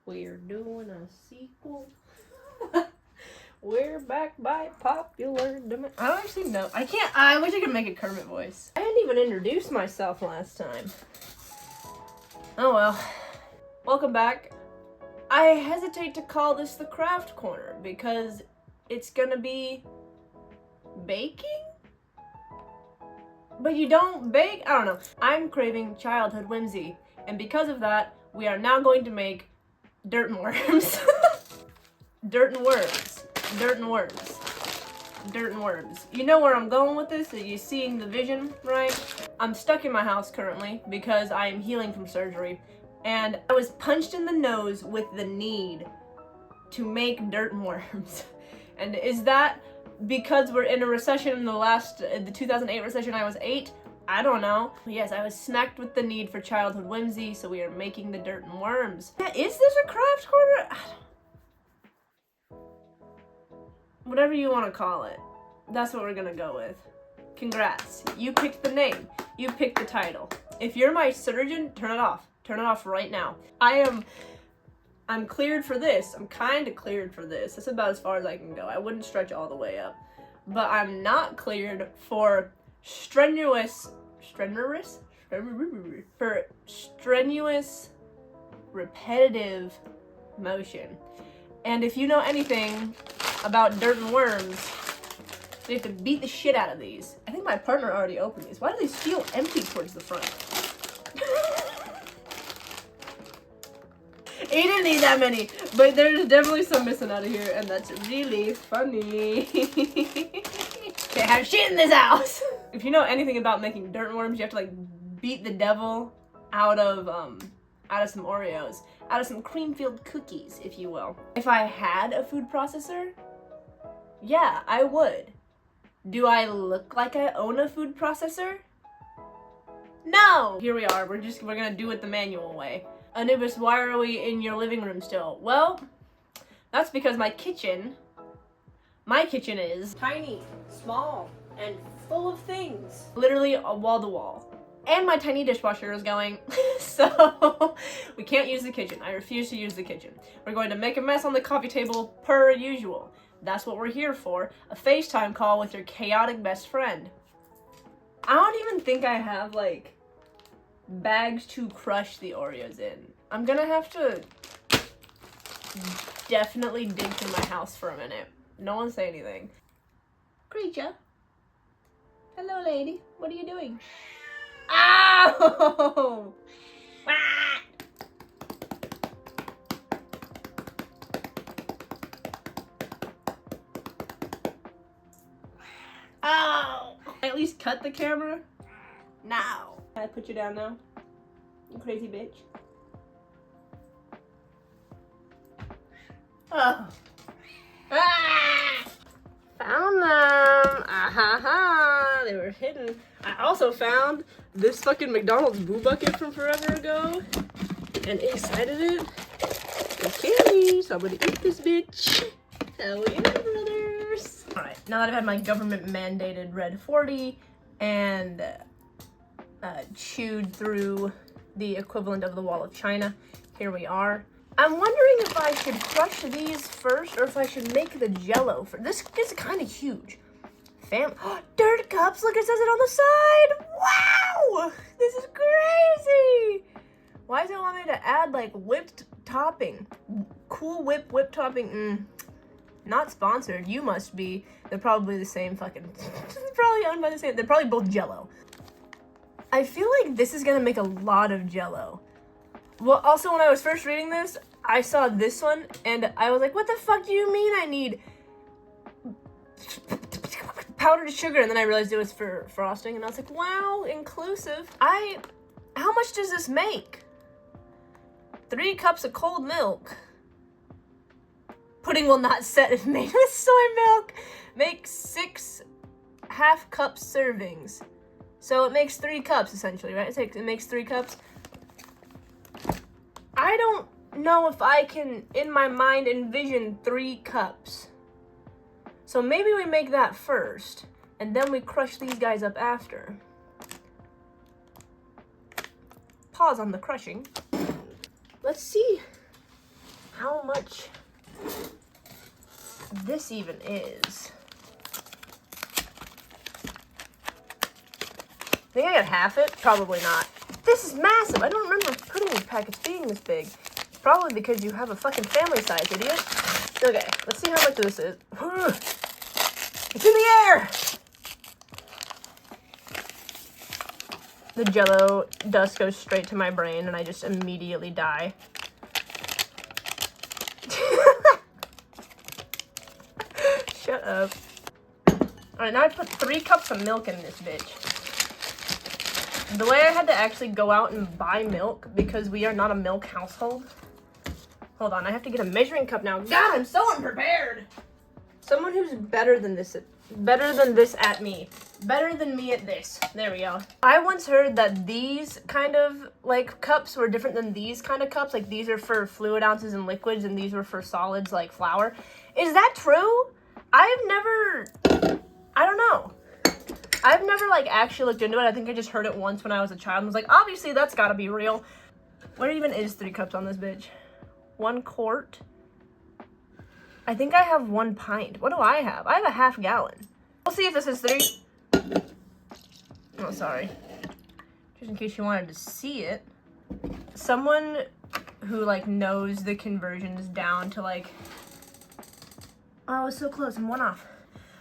We're doing a sequel. We're back by popular demand. I don't actually know. I wish I could make a Kermit voice. I didn't even introduce myself last time. Oh well. Welcome back. I hesitate to call this the craft corner because it's gonna be baking? But you don't bake? I don't know. I'm craving childhood whimsy, and because of that, we are now going to make dirt and worms. Dirt and worms. Dirt and worms. Dirt and worms. You know where I'm going with this? Are you seeing the vision, right? I'm stuck in my house currently because I am healing from surgery, and I was punched in the nose with the need to make dirt and worms. And is that because we're in a recession in the 2008 recession? I was 8. I don't know. Yes, I was smacked with the need for childhood whimsy, so we are making the dirt and worms. Yeah, is this a craft corner? I don't... Whatever you want to call it, that's what we're gonna go with. Congrats. You picked the name. You picked the title. If you're my surgeon, turn it off. Turn it off right now. I'm cleared for this. I'm kind of cleared for this. That's about as far as I can go. I wouldn't stretch all the way up. But I'm not cleared for strenuous, repetitive motion. And if you know anything about dirt and worms, we have to beat the shit out of these. I think my partner already opened these. Why do these feel empty towards the front? He didn't need that many, but there's definitely some missing out of here, and that's really funny. Can't have shit in this house. If you know anything about making dirt and worms, you have to like beat the devil out of some Oreos, out of some cream-filled cookies, if you will. If I had a food processor, yeah, I would. Do I look like I own a food processor? No! Here we are, we're gonna do it the manual way. Anubis, why are we in your living room still? Well, that's because my kitchen is tiny, small, and full of things. Literally wall to wall. And my tiny dishwasher is going, so we can't use the kitchen. I refuse to use the kitchen. We're going to make a mess on the coffee table per usual. That's what we're here for, a FaceTime call with your chaotic best friend. I don't even think I have, like, bags to crush the Oreos in. I'm gonna have to definitely dig through my house for a minute. No one say anything. Creature. Hello, lady. What are you doing? Ow! Ah! Ow! At least cut the camera. Now. Can I put you down now? You crazy bitch. Oh. Ah! Found them. Ah-ha-ha. They were hidden. I also found this fucking McDonald's Boo Bucket from forever ago. And inside of it is candy. So I'm gonna eat this bitch. Hell yeah, brothers. Alright, now that I've had my government mandated Red 40 and chewed through the equivalent of the Wall of China, here we are. I'm wondering if I should crush these first or if I should make the jello for this. Is kind of huge. Dirt cups, look, it says it on the side. Wow, this is crazy. Why does it want me to add like whipped topping? Cool whip topping. Not sponsored. You must be. They're probably the same fucking they're probably owned by the same. They're probably both jello. I feel like this is gonna make a lot of jello. Well, also when I was first reading this, I saw this one and I was like, what the fuck do you mean I need powdered sugar? And then I realized it was for frosting and I was like, wow, inclusive. How much does this make? 3 cups of cold milk. Pudding will not set if made with soy milk. Make 6 half-cup servings. So it makes 3 cups, essentially, right? It makes 3 cups. I don't know if I can, in my mind, envision 3 cups. So maybe we make that first, and then we crush these guys up after. Pause on the crushing. Let's see how much this even is. Think I got half it? Probably not. This is massive. I don't remember putting these packets being this big. Probably because you have a fucking family size, idiot. Okay, let's see how much this is. It's in the air! The Jell-O dust goes straight to my brain and I just immediately die. Shut up. Alright, now I put 3 cups of milk in this bitch. The way I had to actually go out and buy milk because we are not a milk household. Hold on, I have to get a measuring cup now. God, I'm so unprepared! Someone who's better than this at me. Better than me at this. There we go. I once heard that these kind of, like, cups were different than these kind of cups. Like, these are for fluid ounces and liquids, and these were for solids, like flour. Is that true? I don't know. I've never, like, actually looked into it. I think I just heard it once when I was a child and was like, obviously that's gotta be real. What even is 3 cups on this bitch? 1 quart? I think I have 1 pint. What do I have? I have a half gallon. We'll see if this is 3. Oh, sorry. Just in case you wanted to see it. Someone who, like, knows the conversions down to, like... Oh, I was so close. I'm 1 off.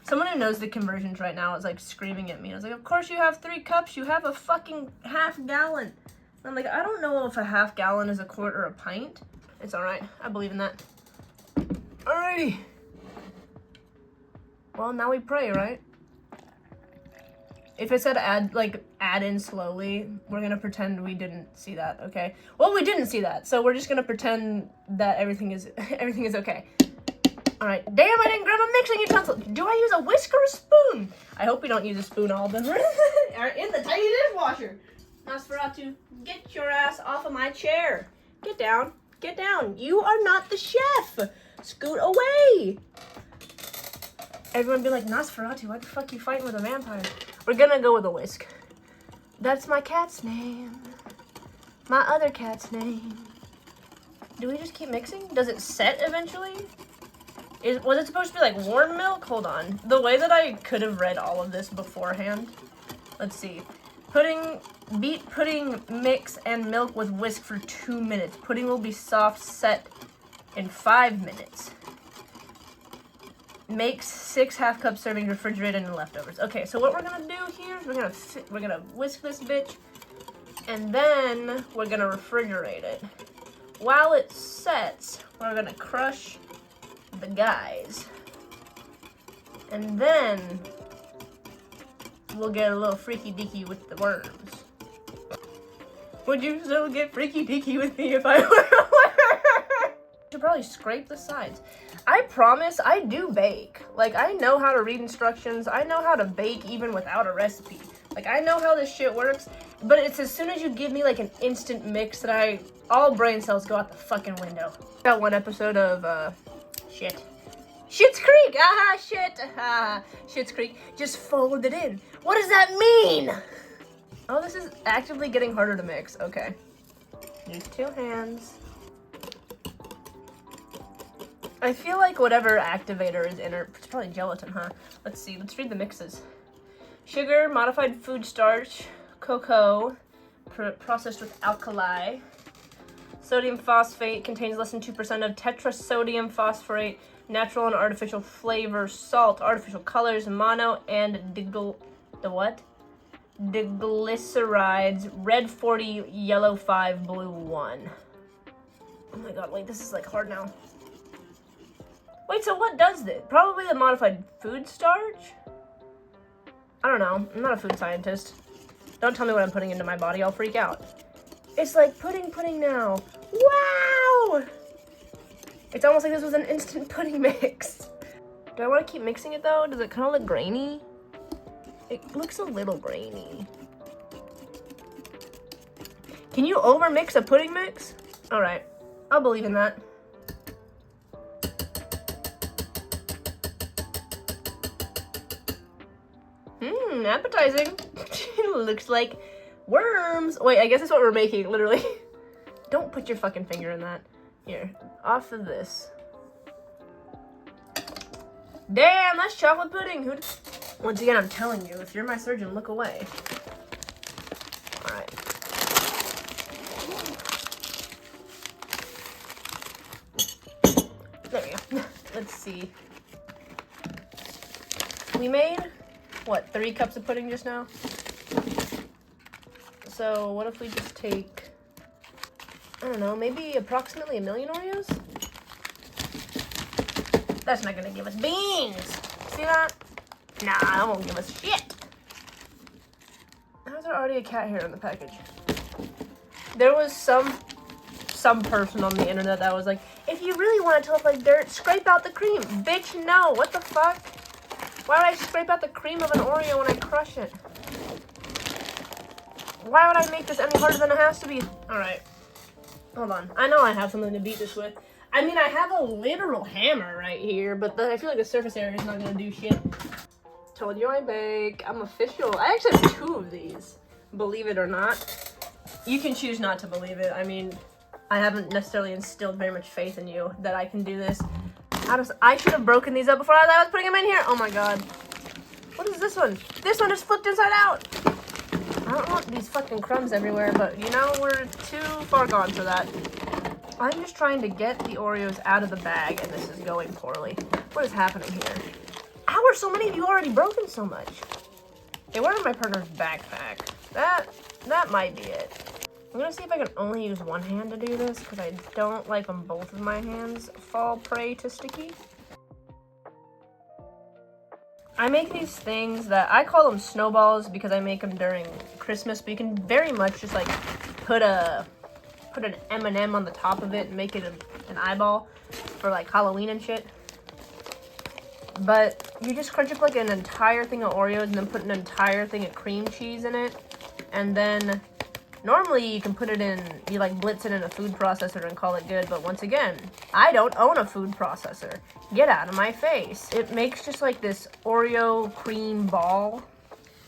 Someone who knows the conversions right now is, like, screaming at me. I was like, of course you have 3 cups. You have a fucking half gallon. And I'm like, I don't know if a half gallon is a quart or a pint. It's alright. I believe in that. Alrighty. Well, now we pray, right? If it said add in slowly, we're gonna pretend we didn't see that, okay? Well, we didn't see that, so we're just gonna pretend that everything is okay. Alright, damn, I didn't grab a mixing utensil. Do I use a whisk or a spoon? I hope we don't use a spoon. All of them are in the tiny dishwasher. Nosferatu, get your ass off of my chair. Get down. Get down. You are not the chef. Scoot away. Everyone be like, Nosferatu, why the fuck are you fighting with a vampire? We're gonna go with a whisk. That's my cat's name. My other cat's name. Do we just keep mixing? Does it set eventually? Was it supposed to be like warm milk? Hold on. The way that I could have read all of this beforehand. Let's see. Beat pudding mix and milk with whisk for 2 minutes. Pudding will be soft set in 5 minutes. Make 6 half-cup servings, refrigerated and leftovers. Okay, so what we're gonna do here is we're gonna whisk this bitch, and then we're gonna refrigerate it. While it sets, we're gonna crush the guys, and then we'll get a little freaky deaky with the worms. Would you still get freaky deaky with me if I were a worm? Should probably scrape the sides. I promise I do bake. Like, I know how to read instructions. I know how to bake even without a recipe. Like, I know how this shit works, but it's as soon as you give me like an instant mix that all brain cells go out the fucking window. Got 1 episode of Schitt's Creek. Ah, shit. Ah, Schitt's Creek. Just fold it in. What does that mean? Oh, this is actively getting harder to mix. Okay. Use 2 hands. I feel like whatever activator is in it, it's probably gelatin, huh? Let's see. Let's read the mixes. Sugar, modified food starch, cocoa, processed with alkali. Sodium phosphate contains less than 2% of tetrasodium phosphorate, natural and artificial flavor, salt, artificial colors, mono and diglycerides, red 40, yellow 5, blue 1. Oh my god, wait, this is like hard now. Wait, so what does this? Probably the modified food starch? I don't know. I'm not a food scientist. Don't tell me what I'm putting into my body. I'll freak out. It's like pudding now. Wow! It's almost like this was an instant pudding mix. Do I want to keep mixing it though? Does it kind of look grainy? It looks a little grainy. Can you overmix a pudding mix? All right, I'll believe in that. Appetizing. Looks like worms. Wait, I guess that's what we're making, literally. Don't put your fucking finger in that. Here, off of this. Damn, that's chocolate pudding. Once again, I'm telling you, if you're my surgeon, look away. All right. There we go. Let's see. We made, what, 3 cups of pudding just now? So what if we just take, I don't know, maybe approximately 1 million Oreos? That's not gonna give us beans. See that? Nah, that won't give us shit. How's there already a cat hair in the package? There was some person on the internet that was like, if you really want it to look like dirt, scrape out the cream. Bitch, no. What the fuck? Why would I scrape out the cream of an Oreo when I crush it? Why would I make this any harder than it has to be? Alright. Hold on. I know I have something to beat this with. I mean, I have a literal hammer right here, but I feel like the surface area is not going to do shit. Told you I bake. I'm official. I actually have 2 of these. Believe it or not. You can choose not to believe it. I mean, I haven't necessarily instilled very much faith in you that I can do this. I should have broken these up before I was putting them in here. Oh my god. What is this one? This one is flipped inside out. I don't want these fucking crumbs everywhere, but you know, we're too far gone for that. I'm just trying to get the Oreos out of the bag, and this is going poorly. What is happening here? How are so many of you already broken so much? Hey, where is my partner's backpack? That might be it. I'm gonna see if I can only use one hand to do this, because I don't like when both of my hands fall prey to sticky. I make these things that, I call them snowballs because I make them during Christmas, but you can very much just like put an M&M on the top of it and make it an eyeball for like Halloween and shit. But you just crunch up like an entire thing of Oreos and then put an entire thing of cream cheese in it. And then normally you can put it in, you like blitz it in a food processor and call it good. But once again, I don't own a food processor. Get out of my face. It makes just like this Oreo cream ball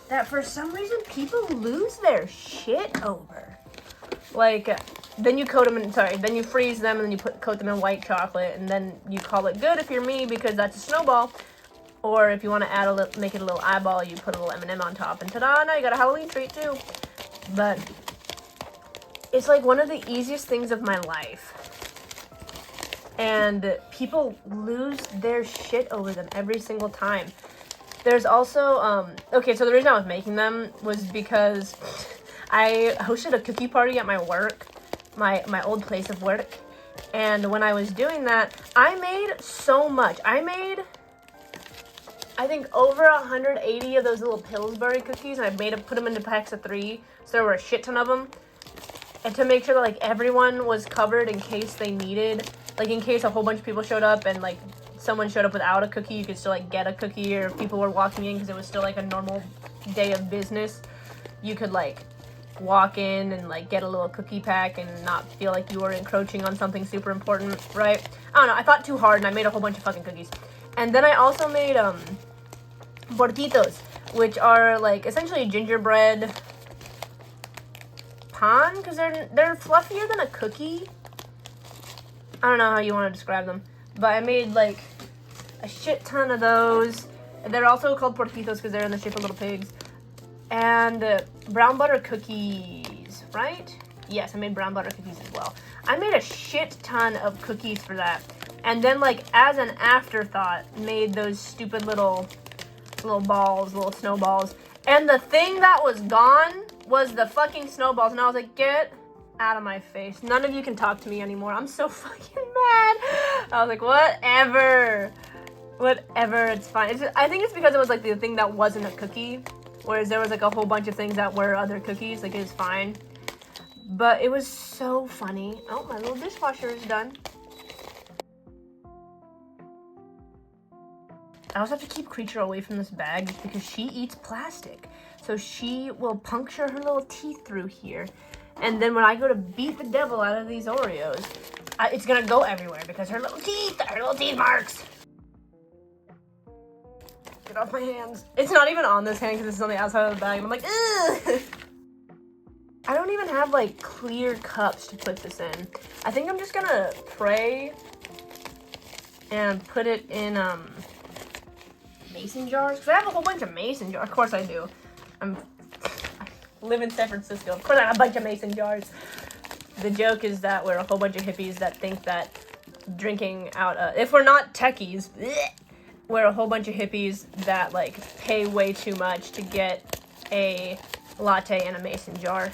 that for some reason people lose their shit over. Like, then you coat them in, then you freeze them and then you coat them in white chocolate and then you call it good if you're me because that's a snowball. Or if you want to add make it a little eyeball, you put a little M&M on top and ta-da, now you got a Halloween treat too. But it's like one of the easiest things of my life. And people lose their shit over them every single time. There's also, okay, so the reason I was making them was because I hosted a cookie party at my work, my old place of work. And when I was doing that, I made so much. I made, I think, over 180 of those little Pillsbury cookies. And I put them into packs of 3. So there were a shit ton of them. And to make sure that, like, everyone was covered in case they needed, like, in case a whole bunch of people showed up and, like, someone showed up without a cookie, you could still, like, get a cookie, or if people were walking in because it was still, like, a normal day of business, you could, like, walk in and, like, get a little cookie pack and not feel like you were encroaching on something super important, right? I don't know, I thought too hard and I made a whole bunch of fucking cookies. And then I also made, portitos, which are, like, essentially gingerbread pan, because they're fluffier than a cookie. I don't know how you want to describe them, but I made like a shit ton of those. They're also called portitos because they're in the shape of little pigs. And brown butter cookies, right? Yes, I made brown butter cookies as well. I made a shit ton of cookies for that, and then like as an afterthought made those stupid little balls, little snowballs. And the thing that was gone was the fucking snowballs. And I was like, get out of my face. None of you can talk to me anymore. I'm so fucking mad. I was like, whatever. Whatever, it's fine. I think it's because it was like the thing that wasn't a cookie. Whereas there was like a whole bunch of things that were other cookies. Like, it's fine. But it was so funny. Oh, my little dishwasher is done. I also have to keep Creature away from this bag because she eats plastic. So she will puncture her little teeth through here. And then when I go to beat the devil out of these Oreos, it's gonna go everywhere because her little teeth marks. Get off my hands. It's not even on this hand because this is on the outside of the bag. I'm like, ugh. I don't even have like clear cups to put this in. I think I'm just gonna pray and put it in mason jars, because I have a whole bunch of mason jars. Of course I do. I live in San Francisco. Of course I have a bunch of mason jars. The joke is that we're a whole bunch of hippies that think that drinking out if we're not techies, we're a whole bunch of hippies that like pay way too much to get a latte in a mason jar.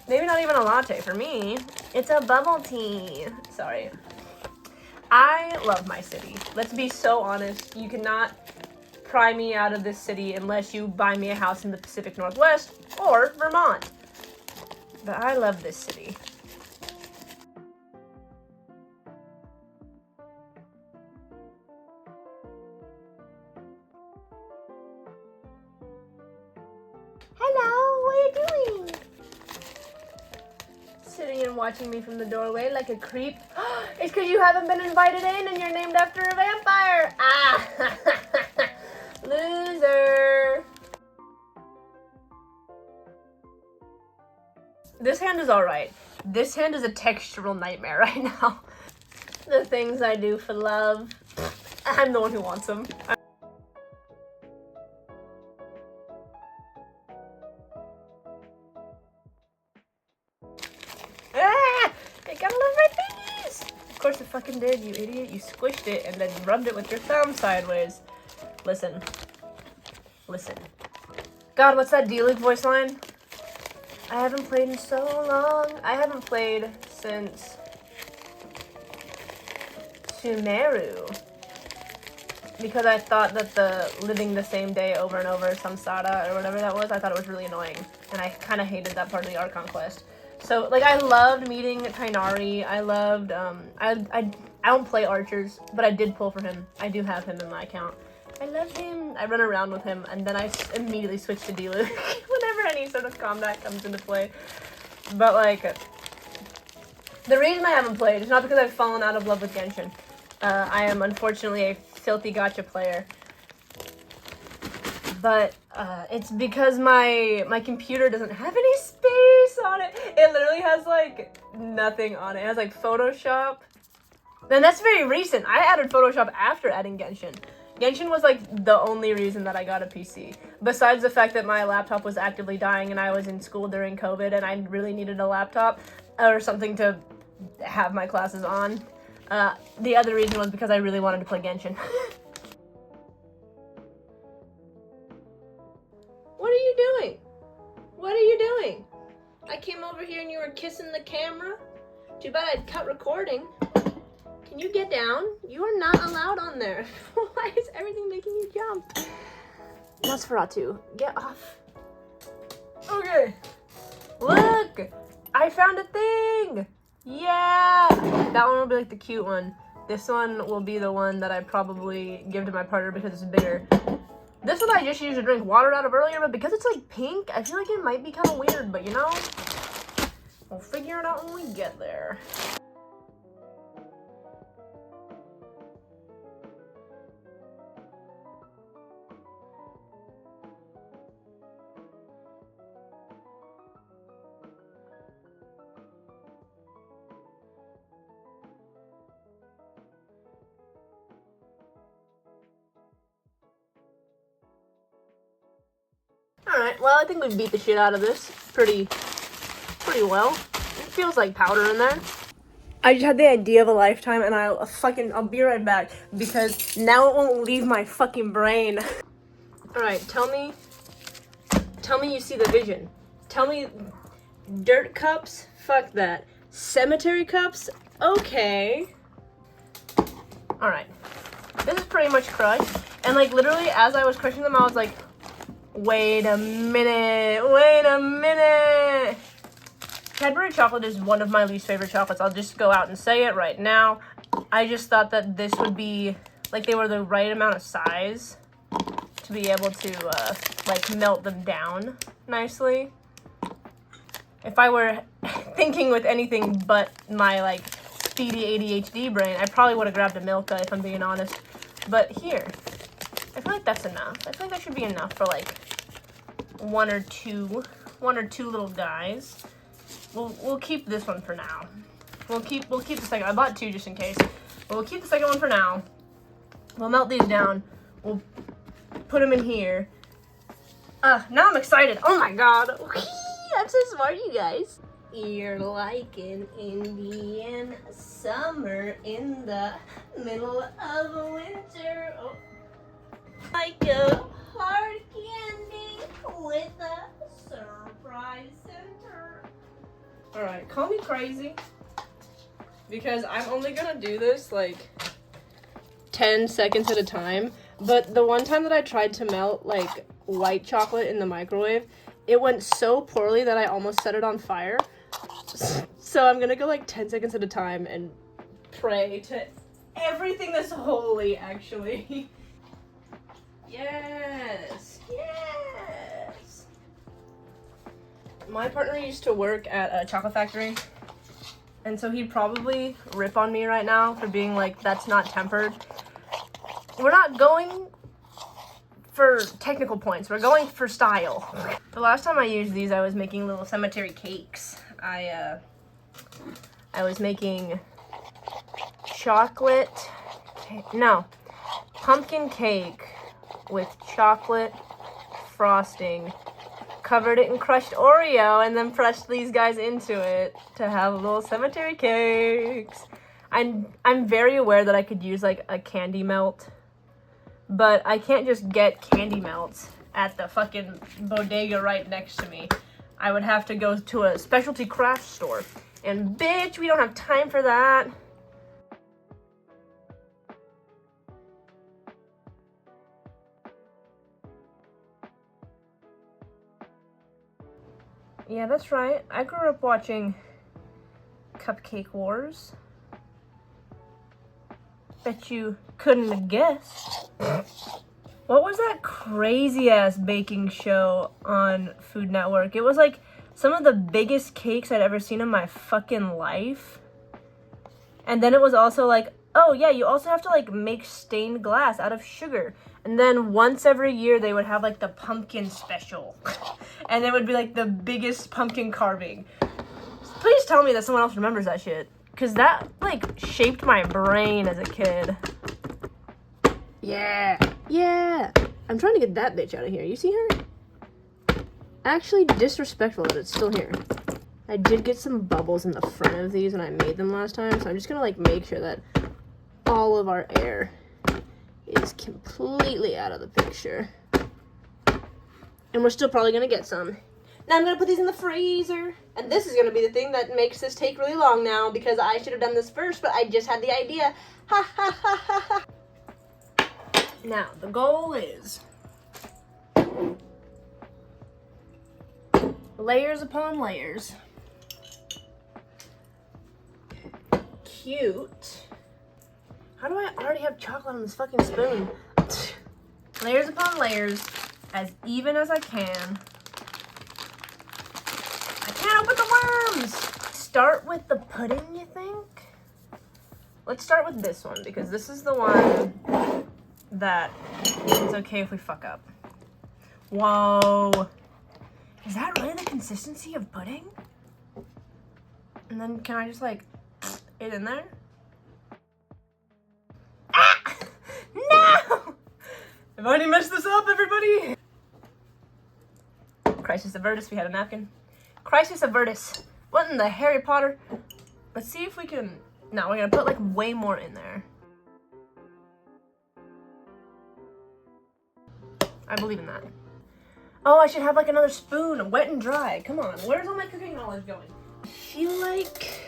Maybe not even a latte. For me, it's a bubble tea. Sorry. I love my city. Let's be so honest. You cannot pry me out of this city unless you buy me a house in the Pacific Northwest or Vermont. But I love this city. Hello, what are you doing? Sitting and watching me from the doorway like a creep. It's because you haven't been invited in and you're named after a vampire. Ah, loser. This hand is alright. This hand is a textural nightmare right now. The things I do for love. I'm the one who wants them. It got all over my fingers! Of course it fucking did, you idiot. You squished it and then rubbed it with your thumb sideways. Listen. Listen. God, what's that D-League voice line? I haven't played in so long. I haven't played since Sumeru. Because I thought that the living the same day over and over samsara or whatever that was, I thought it was really annoying. And I kind of hated that part of the Archon quest. So, like, I loved meeting Tainari. I loved, I don't play archers, but I did pull for him. I do have him in my account. I love him. I run around with him, and then I immediately switch to Diluc whenever any sort of combat comes into play. But, like, the reason I haven't played is not because I've fallen out of love with Genshin. I am, unfortunately, a filthy gacha player. But it's because my computer doesn't have any space on it. It literally has like nothing on it. It has like Photoshop. And that's very recent. I added Photoshop after adding Genshin. Genshin was like the only reason that I got a PC. Besides the fact that my laptop was actively dying and I was in school during COVID and I really needed a laptop or something to have my classes on. The other reason was because I really wanted to play Genshin. What are you doing? What are you doing? I came over here and you were kissing the camera. Too bad I'd cut recording. Can you get down? You are not allowed on there. Why is everything making you jump? Nosferatu, get off. Okay. Look! I found a thing! Yeah! That one will be like the cute one. This one will be the one that I probably give to my partner because it's bigger. This one I just used to drink water out of earlier, but because it's like pink, I feel like it might be kind of weird, but you know, we'll figure it out when we get there. Alright, well, I think we beat the shit out of this pretty well. It feels like powder in there. I just had the idea of a lifetime, and I'll be right back, because now it won't leave my fucking brain. Alright, tell me you see the vision. Tell me dirt cups? Fuck that. Cemetery cups? Okay. Alright. This is pretty much crushed, and like literally as I was crushing them, I was like, wait a minute. Cadbury chocolate is one of my least favorite chocolates. I'll just go out and say it right now. I just thought that this would be, like, they were the right amount of size to be able to, like, melt them down nicely. If I were thinking with anything but my, like, speedy ADHD brain, I probably would have grabbed a Milka, if I'm being honest. But here, I feel like that's enough. I feel like that should be enough for, like, one or two one or two little guys. We'll keep this one for now. We'll keep the second. I bought two just in case. But we'll keep the second one for now. We'll melt these down. We'll put them in here. Now I'm excited. Oh my god. I'm so smart, you guys. You're like an Indian summer in the middle of winter. Oh. Like a hard candy with a surprise center. Alright, call me crazy. Because I'm only gonna do this like 10 seconds at a time. But the one time that I tried to melt like white chocolate in the microwave, it went so poorly that I almost set it on fire. So I'm gonna go like 10 seconds at a time and pray to everything that's holy, actually. Yes, yes. My partner used to work at a chocolate factory, and so he'd probably rip on me right now for being like, that's not tempered. We're not going for technical points, we're going for style. The last time I used these, I was making little cemetery cakes. I was making pumpkin cake with chocolate frosting, covered it in crushed Oreo, and then pressed these guys into it to have little cemetery cakes. I'm very aware that I could use like a candy melt, but I can't just get candy melts at the fucking bodega right next to me. I would have to go to a specialty craft store, and bitch, we don't have time for that. Yeah, that's right. I grew up watching Cupcake Wars. Bet you couldn't have guessed. What was that crazy ass baking show on Food Network? It was like some of the biggest cakes I'd ever seen in my fucking life. And then it was also like, oh yeah, you also have to like make stained glass out of sugar. And then once every year they would have like the pumpkin special. And it would be like the biggest pumpkin carving. Please tell me that someone else remembers that shit. Cause that like shaped my brain as a kid. Yeah. I'm trying to get that bitch out of here. You see her? Actually disrespectful that it's still here. I did get some bubbles in the front of these when I made them last time. So I'm just gonna like make sure that all of our air is completely out of the picture. And we're still probably gonna get some. Now I'm gonna put these in the freezer. And this is gonna be the thing that makes this take really long now, because I should have done this first, but I just had the idea. Ha ha ha ha ha. Now, the goal is layers upon layers. Cute. How do I already have chocolate on this fucking spoon? Layers upon layers, as even as I can. I can't open the worms! Start with the pudding, you think? Let's start with this one, because this is the one that it's okay if we fuck up. Whoa. Is that really the consistency of pudding? And then can I just like it in there? Ah! No! I've already messed this up, everybody! Crisis avertus, we had a napkin. Crisis avertus. What in the Harry Potter? Let's see if we can... No, we're gonna put like way more in there. I believe in that. Oh, I should have like another spoon, wet and dry. Come on, where's all my cooking knowledge going? I feel like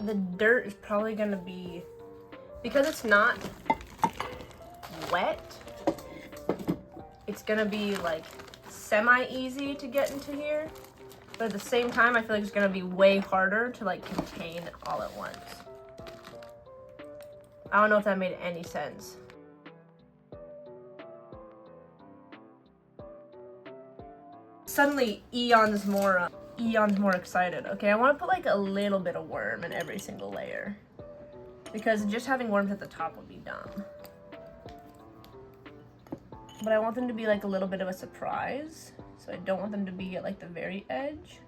the dirt is probably gonna be, because it's not wet, it's gonna be like semi-easy to get into here. But at the same time, I feel like it's gonna be way harder to like contain all at once. I don't know if that made any sense. Suddenly, Eon's more excited. Okay, I want to put like a little bit of worm in every single layer, because just having worms at the top would be dumb. But I want them to be like a little bit of a surprise. So I don't want them to be at like the very edge.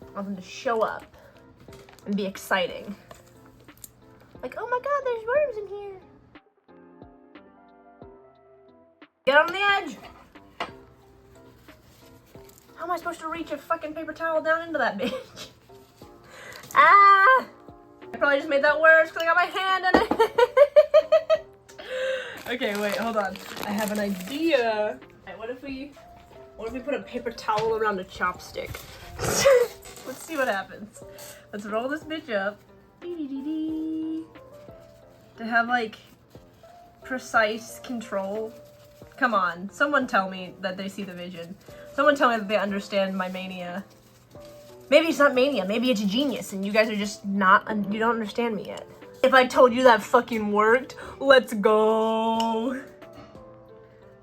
I want them to show up and be exciting. Like, oh my god, there's worms in here. Get on the edge. How am I supposed to reach a fucking paper towel down into that bitch? Ah! I probably just made that worse because I got my hand in it. Okay, wait, hold on. I have an idea. Right, what if we put a paper towel around a chopstick? Let's see what happens. Let's roll this bitch up. To have like precise control. Come on, someone tell me that they see the vision. Someone tell me that they understand my mania. Maybe it's not mania, maybe it's genius and you guys are just you don't understand me yet. If I told you that fucking worked, let's go.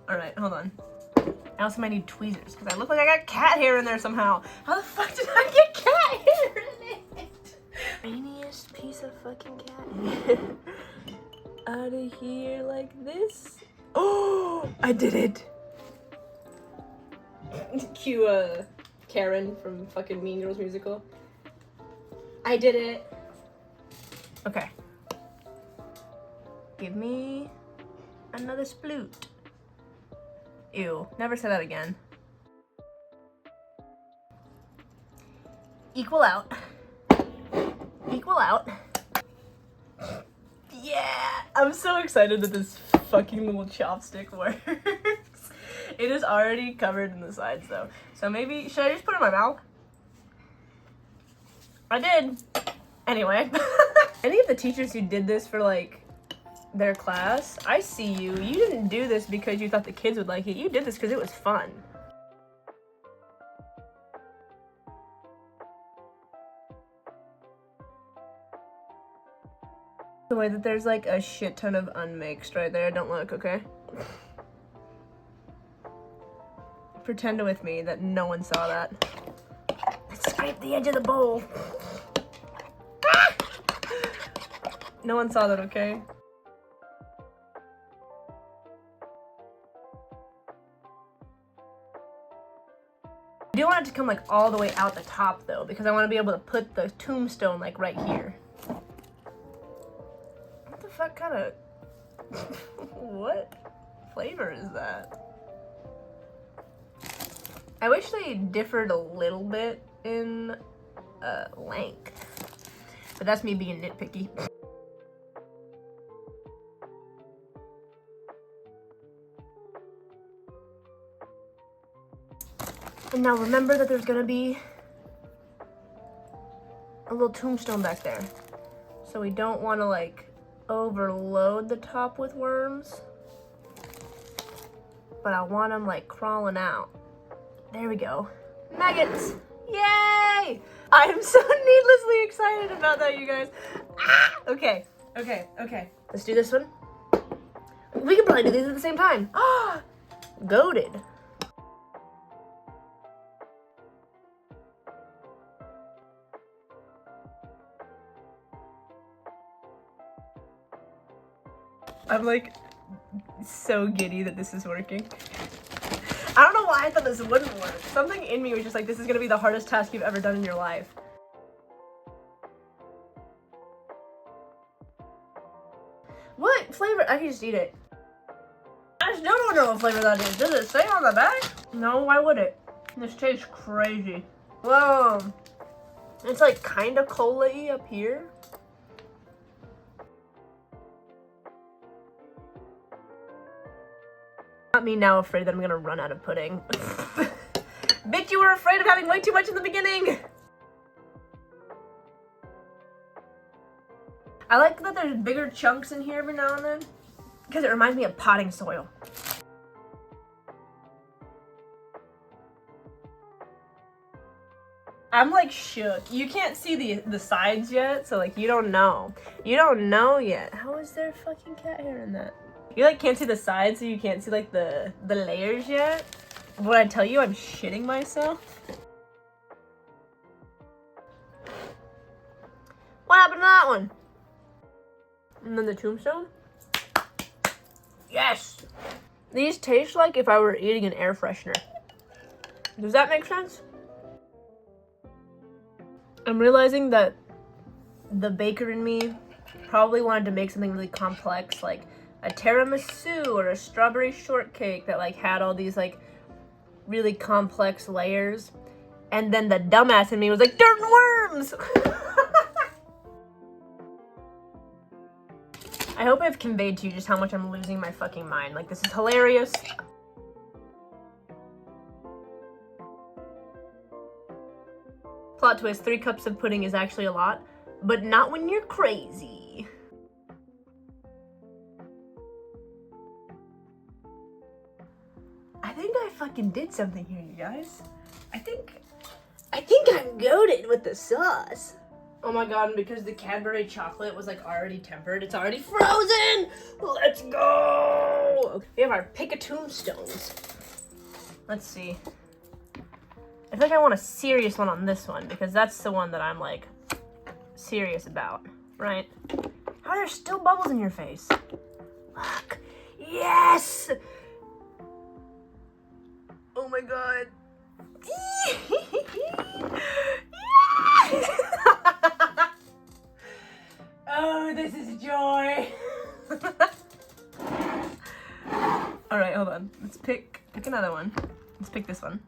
All right, hold on. I also might need tweezers because I look like I got cat hair in there somehow. How the fuck did I get cat hair in it? Tiniest piece of fucking cat hair. Out of here like this. Oh, I did it. Cue Karen from fucking Mean Girls musical. I did it. Okay. Give me another sploot. Ew, never say that again. Equal out. Equal out. Yeah! I'm so excited that this fucking little chopstick works. It is already covered in the sides though. So maybe, should I just put it in my mouth? I did. Anyway. Any of the teachers who did this for like their class, I see you. You didn't do this because you thought the kids would like it. You did this because it was fun. The way that there's like a shit ton of unmixed right there. Don't look, okay? Pretend with me that no one saw that. Let's scrape the edge of the bowl. Ah! No one saw that, okay? I do want it to come like all the way out the top though, because I want to be able to put the tombstone like right here. What the fuck kind of... what flavor is that? I wish they differed a little bit in length, but that's me being nitpicky. And now remember that there's gonna be a little tombstone back there. So we don't want to like overload the top with worms, but I want them like crawling out. There we go. Maggots! Yay! I am so needlessly excited about that, you guys. Ah! Okay. Let's do this one. We can probably do these at the same time. Ah! Goated. I'm like so giddy that this is working. I don't know why I thought this wouldn't work. Something in me was just like, this is gonna be the hardest task you've ever done in your life. What flavor? I can just eat it. I still don't know what flavor that is. Does it say on the back? No, why would it? This tastes crazy. Whoa. It's like kind of cola-y up here. Not me now afraid that I'm gonna run out of pudding. Bitch, you were afraid of having way too much in the beginning! I like that there's bigger chunks in here every now and then, because it reminds me of potting soil. I'm like shook. You can't see the sides yet, so like you don't know. You don't know yet. How is there fucking cat hair in that? You like can't see the sides, so you can't see like the layers yet. When I tell you I'm shitting myself. What happened to that one? And then the tombstone? Yes! These taste like if I were eating an air freshener. Does that make sense? I'm realizing that the baker in me probably wanted to make something really complex, like a tiramisu or a strawberry shortcake that like had all these like really complex layers. And then the dumbass in me was like, dirt and worms! I hope I've conveyed to you just how much I'm losing my fucking mind. Like, this is hilarious. Plot twist, 3 cups of pudding is actually a lot, but not when you're crazy. I think I fucking did something here, you guys. I think I'm goated with the sauce. Oh my god, and because the Cadbury chocolate was like already tempered, it's already frozen! Let's go! Okay, we have our pick of Tombstones. Let's see. I feel like I want a serious one on this one because that's the one that I'm like serious about, right? How are there still bubbles in your face? Look! Yes! Oh my god. Oh, this is joy. All right, hold on. Let's pick another one. Let's pick this one.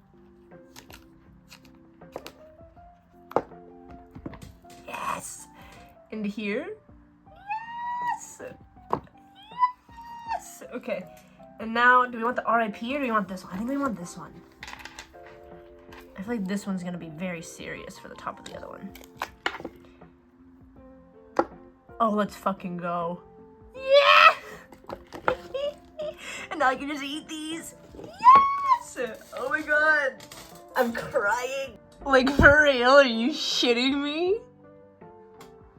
Yes. And here. Yes. Yes. Okay. And now, do we want the RIP or do we want this one? I think we want this one. I feel like this one's gonna be very serious for the top of the other one. Oh, let's fucking go. Yeah! And now I can just eat these. Yes! Oh my god. I'm crying. Like, for real? Are you shitting me?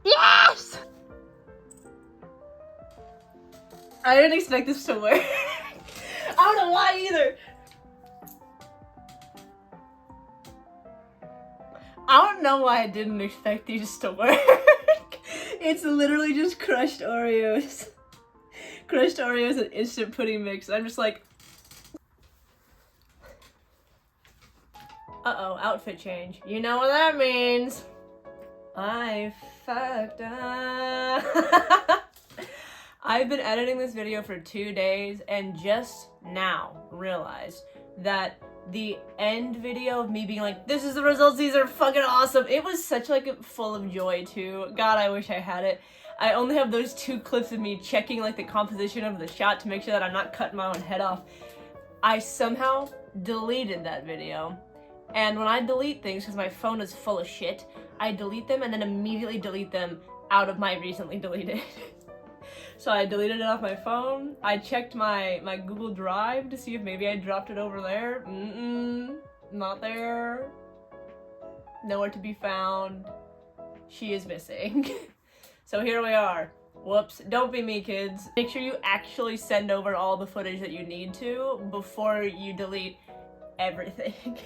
Yes! I didn't expect this to work. I don't know why either. I don't know why I didn't expect these to work. It's literally just crushed Oreos. Crushed Oreos and instant pudding mix. I'm just like... Uh-oh, outfit change. You know what that means. I fucked up. I've been editing this video for 2 days and just now realized that the end video of me being like, this is the results, these are fucking awesome. It was such like full of joy too. God, I wish I had it. I only have those 2 clips of me checking like the composition of the shot to make sure that I'm not cutting my own head off. I somehow deleted that video. And when I delete things, because my phone is full of shit, I delete them and then immediately delete them out of my recently deleted. So I deleted it off my phone. I checked my Google Drive to see if maybe I dropped it over there. Not there. Nowhere to be found. She is missing. So here we are. Whoops. Don't be me, kids. Make sure you actually send over all the footage that you need to before you delete everything.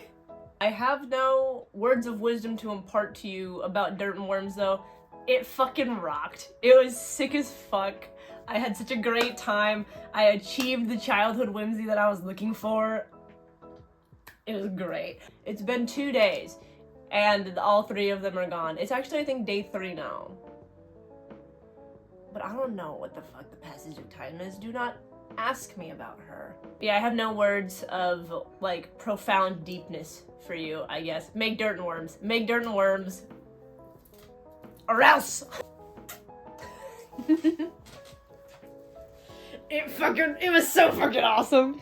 I have no words of wisdom to impart to you about Dirt and Worms though. It fucking rocked. It was sick as fuck. I had such a great time. I achieved the childhood whimsy that I was looking for. It was great. It's been 2 days and all 3 of them are gone. It's actually, I think, day 3 now. But I don't know what the fuck the passage of time is. Do not ask me about her. Yeah, I have no words of like profound deepness for you, I guess. Make Dirt and Worms. Make Dirt and Worms. Or else! It was so fucking awesome.